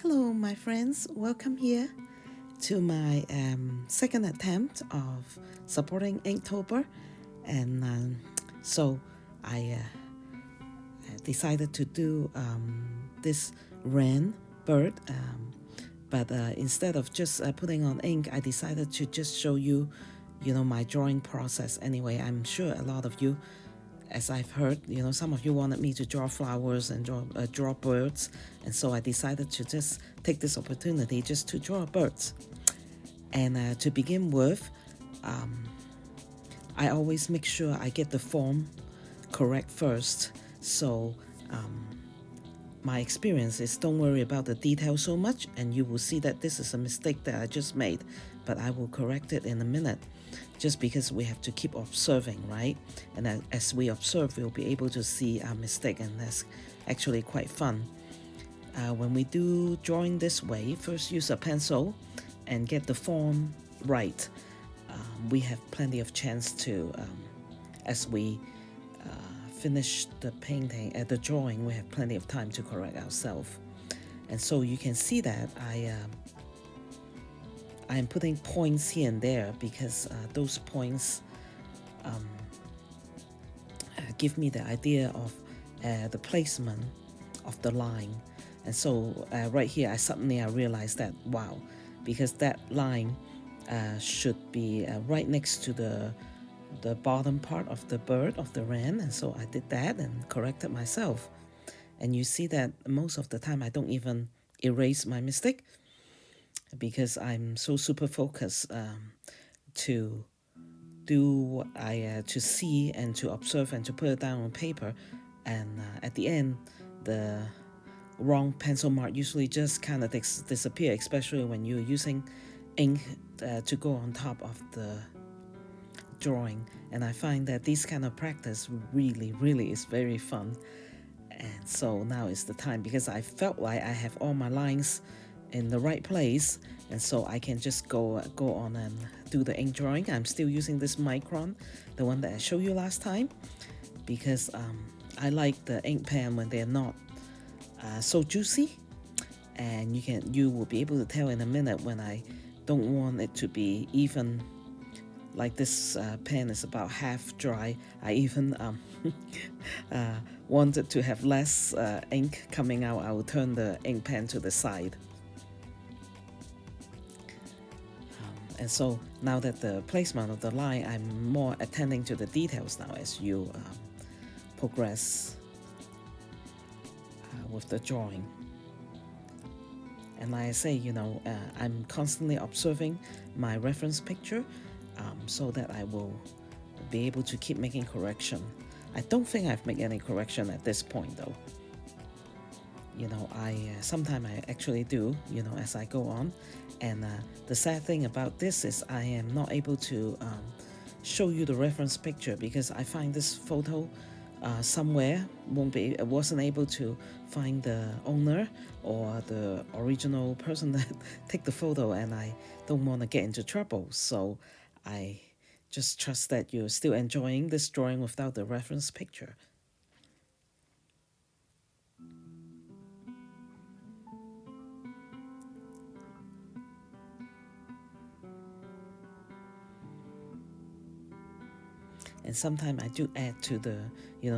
Hello, my friends. Welcome here to my second attempt of supporting Inktober. And so I decided to do this Wren bird. But instead of just putting on ink, I decided to just show you, my drawing process. Anyway, I'm sure a lot of you, as I've heard, some of you wanted me to draw flowers and draw birds, and so I decided to just take this opportunity just to draw birds. And to begin with, I always make sure I get the form correct first. So my experience is don't worry about the detail so much, and you will see that this is a mistake that I just made, but I will correct it in a minute, just because we have to keep observing, right? And as we observe, we'll be able to see our mistake, and that's actually quite fun. When we do drawing this way, first use a pencil and get the form right. We have plenty of chance to, as we finish the painting, the drawing, we have plenty of time to correct ourselves. And so you can see that I'm putting points here and there because those points give me the idea of the placement of the line. And so right here, I realized that, wow, because that line should be right next to the bottom part of the bird, of the wren, and so I did that and corrected myself. And you see that most of the time I don't even erase my mistake because I'm so super focused to do what to see and to observe and to put it down on paper. And at the end, the wrong pencil mark usually just kind of disappear, especially when you're using ink to go on top of the drawing. And I find that this kind of practice really is very fun. And so now is the time, because I felt like I have all my lines in the right place, and so I can just go on and do the ink drawing. I'm still using this micron, the one that I showed you last time, because I like the ink pen when they're not so juicy, and you will be able to tell in a minute when I don't want it to be even. Like this pen is about half dry. I even wanted to have less ink coming out. I will turn the ink pen to the side. And so now that the placement of the line, I'm more attending to the details now as you progress with the drawing. And like I say, I'm constantly observing my reference picture so that I will be able to keep making correction. I don't think I've made any correction at this point though. Sometimes I actually do, as I go on. And the sad thing about this is I am not able to show you the reference picture because I find this photo somewhere wasn't able to find the owner or the original person that took the photo, and I don't want to get into trouble. So I just trust that you're still enjoying this drawing without the reference picture. And sometimes I do add to the,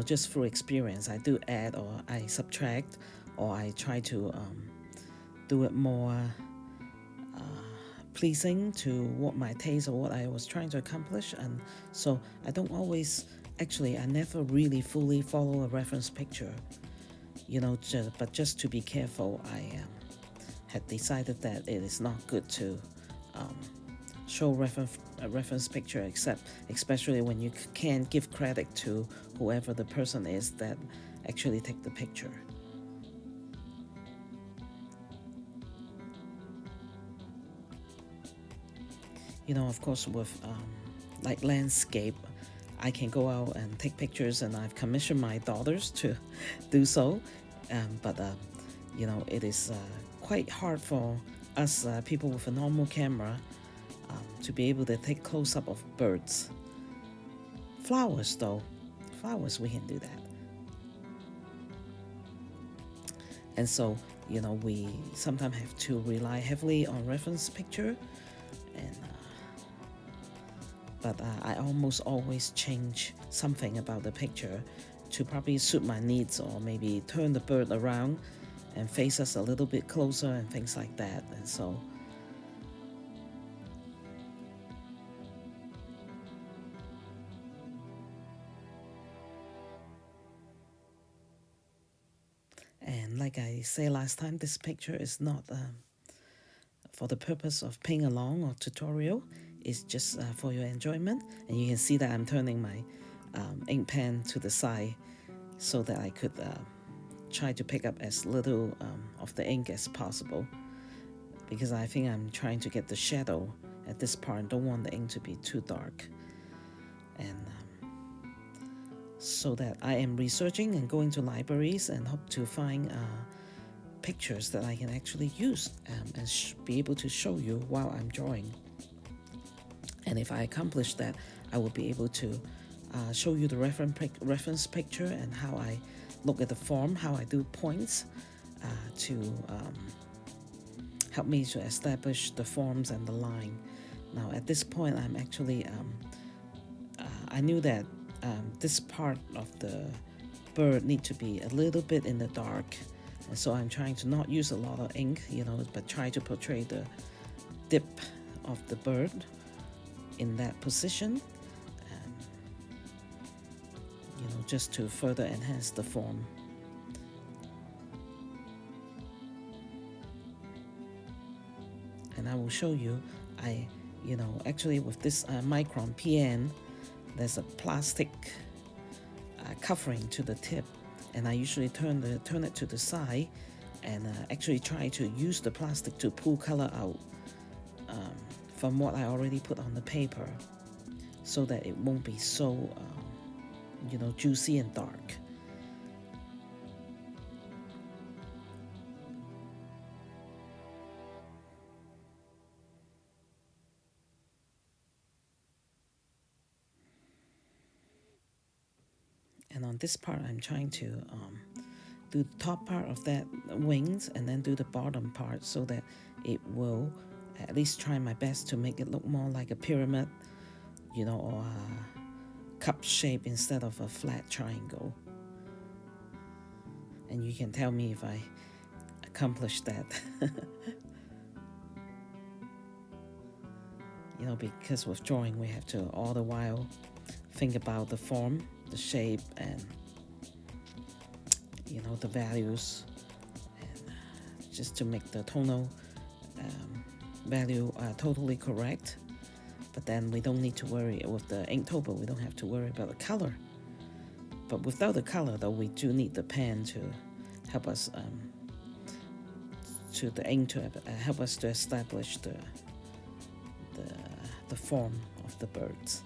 just through experience, I do add or I subtract or I try to do it more pleasing to what my taste or what I was trying to accomplish. And so I don't always, actually, I never really fully follow a reference picture, but just to be careful, I had decided that it is not good to show a reference picture, especially when you can't give credit to whoever the person is that actually take the picture. Of course, with like landscape, I can go out and take pictures, and I've commissioned my daughters to do so. But it is quite hard for us people with a normal camera to be able to take close-up of birds. Flowers, though, we can do that. And so we sometimes have to rely heavily on reference picture, and but I almost always change something about the picture to probably suit my needs, or maybe turn the bird around and face us a little bit closer and things like that. And so and like I say last time, this picture is not for the purpose of playing along or tutorial. It's just for your enjoyment. And you can see that I'm turning my ink pen to the side so that I could try to pick up as little of the ink as possible, because I think I'm trying to get the shadow at this part. Don't want the ink to be too dark. And so that I am researching and going to libraries and hope to find pictures that I can actually use and be able to show you while I'm drawing. And if I accomplish that, I will be able to show you the reference picture and how I look at the form, how I do points to help me to establish the forms and the line. Now at this point, I'm actually, I knew that this part of the bird need to be a little bit in the dark. And so I'm trying to not use a lot of ink, but try to portray the dip of the bird in that position, just to further enhance the form. And I will show you, actually with this Micron PN, there's a plastic covering to the tip, and I usually turn it to the side and actually try to use the plastic to pull color out from what I already put on the paper, so that it won't be so juicy and dark. And on this part, I'm trying to do the top part of that wings and then do the bottom part, so that it will at least try my best to make it look more like a pyramid, or a cup shape instead of a flat triangle. And you can tell me if I accomplish that. Because with drawing, we have to all the while think about the form, the shape, and the values, and just to make the tonal value totally correct. But then we don't need to worry with the inktober. We don't have to worry about the color. But without the color, though, we do need the pen to help us to the ink to help us to establish the form of the birds.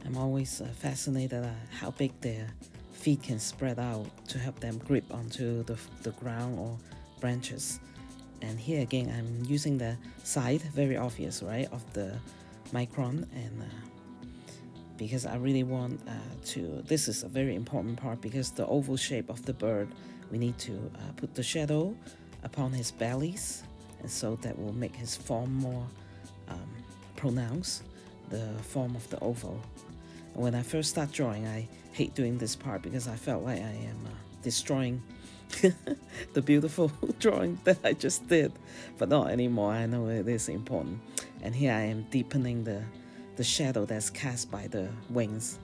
I'm always fascinated at how big their feet can spread out to help them grip onto the ground or branches. And here again, I'm using the side, very obvious, right, of the micron, and because I really want this is a very important part, because the oval shape of the bird, we need to put the shadow upon his bellies, and so that will make his form more pronounced, the form of the oval. And when I first start drawing, I hate doing this part because I felt like I am destroying the beautiful drawing that I just did, but not anymore. I know it is important. And here I am deepening the shadow that's cast by the wings,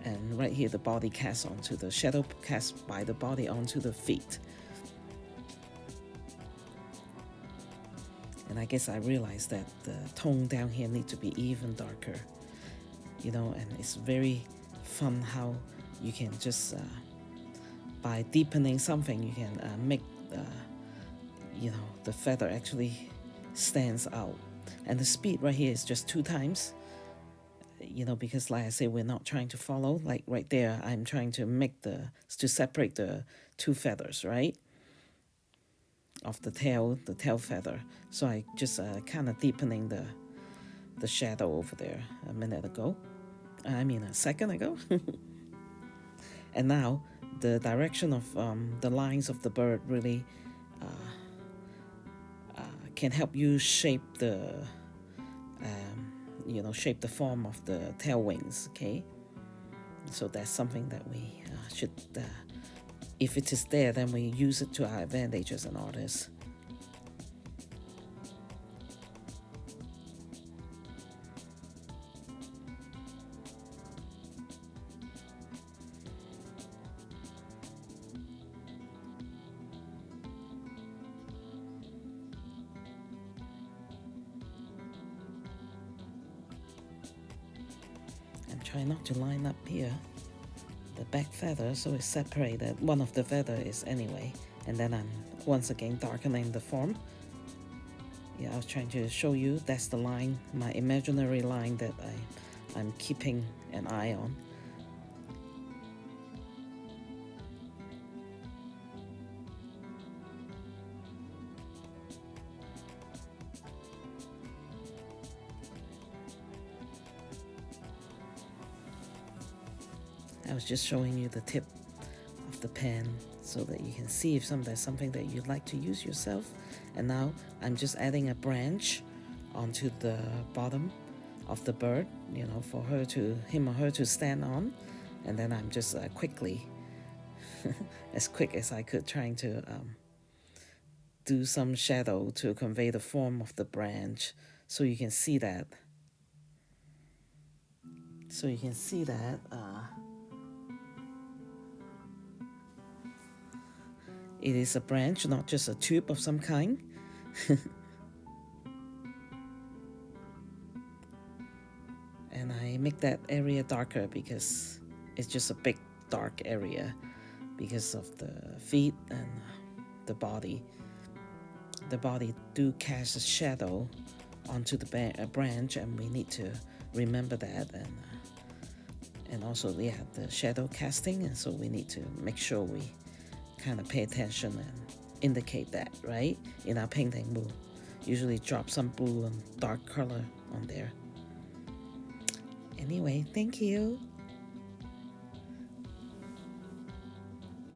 and right here the body cast onto the shadow cast by the body onto the feet. And I guess I realized that the tone down here need to be even darker, you know, and it's very fun how you can just by deepening something, you can make you know, the feather actually stands out. And the speed right here is just 2 times, you know, because like I say, we're not trying to follow. Like right there, I'm trying to make to separate the 2 feathers, right, of the tail feather. So I just kind of deepening the shadow over there a second ago. And now the direction of the lines of the bird really can help you shape shape the form of the tail wings. Okay, so that's something that we should, if it is there, then we use it to our advantage as an artist. And try not to line up here the back feather, so it's separated. One of the feather is anyway, and then I'm once again darkening the form. Yeah, I was trying to show you that's the line, my imaginary line that I'm keeping an eye on. I was just showing you the tip of the pen so that you can see if there's something that you'd like to use yourself. And now I'm just adding a branch onto the bottom of the bird, you know, for him or her to stand on. And then I'm just quickly, as quick as I could, trying to do some shadow to convey the form of the branch, so you can see that. It is a branch, not just a tube of some kind. And I make that area darker because it's just a big dark area because of the feet and the body. The body do cast a shadow onto the branch, and we need to remember that. And also, yeah, the shadow casting, and so we need to make sure we kind of pay attention and indicate that, right? In our painting, we'll usually drop some blue and dark color on there. Anyway, thank you.